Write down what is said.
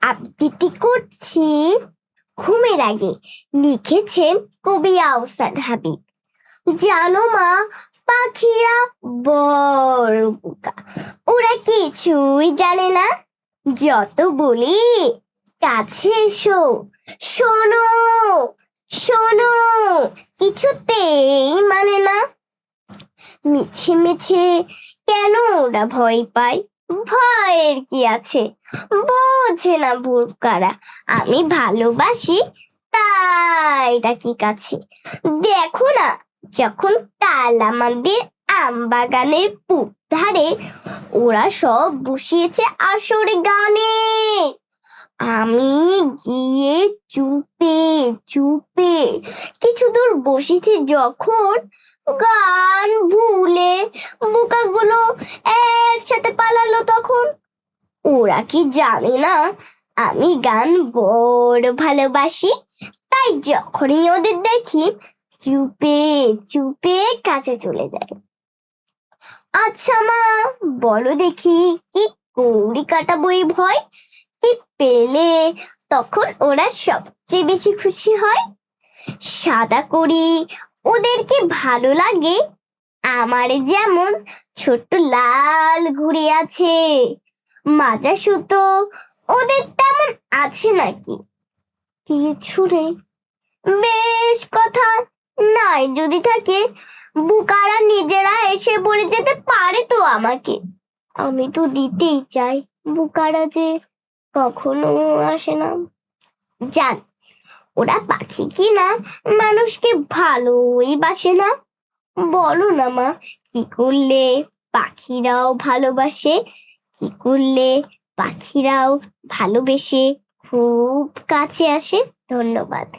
আবৃত্তি করছি ঘুমের আগে, লিখেছেন কবি আহসান হাবীব। জানো মা, পাখিরা বড় বোকা, ওরা কিছুই জানে না। যত বলি কাছে এসো, শোনো শোনো, কিছুতেই মানে না। মিছে মিছে কেন ওরা ভয় পায়? ভয়ের কি আছে, বোঝে না বোকারা। আমি ভালোবাসি তাই ডাকি কাছে। দেখো না, যখন কাল আমাদের আম বাগানের পূব ধারে ওরা সব বসিয়েছে আসর গানে, আমি গিয়ে চুপে চুপে কিছু দূর বসেছি যখন, গান ভুলে বোকাগুলো একসাথে পালালো তখন। ওরা কি জানে না আমি গান বড় ভালোবাসি? তাই যখনই ওদের দেখি চুপে চুপে কাছে চলে যায়। আচ্ছা মা, বলো দেখি, কি কৌড়ি কাটাবো এই ভয়? কি পেলে তখন ওরা সবচেয়ে বেশি খুশি হয়? সাদা করি ওদেরকে ভালো লাগে, আমার যেমন ছোট্ট লাল ঘুড়ি আছে। মাজা সুতো ওদের তেমন আছে নাকি? কিছু নেই। বেশ কথা, নাই যদি থাকে, বুকারা নিজেরা এসে বলে যেতে পারে তো আমাকে। আমি তো দিতেই চাই, বুকারা যে কখনো আসে না। যাক, ওরা পাখি কি না মানুষকে ভালোই বাসে না? বলো না মা, কি করলে পাখিরাও ভালোবাসে? কি করলে পাখিরাও ভালোবেসে খুব কাছে আসে? ধন্যবাদ।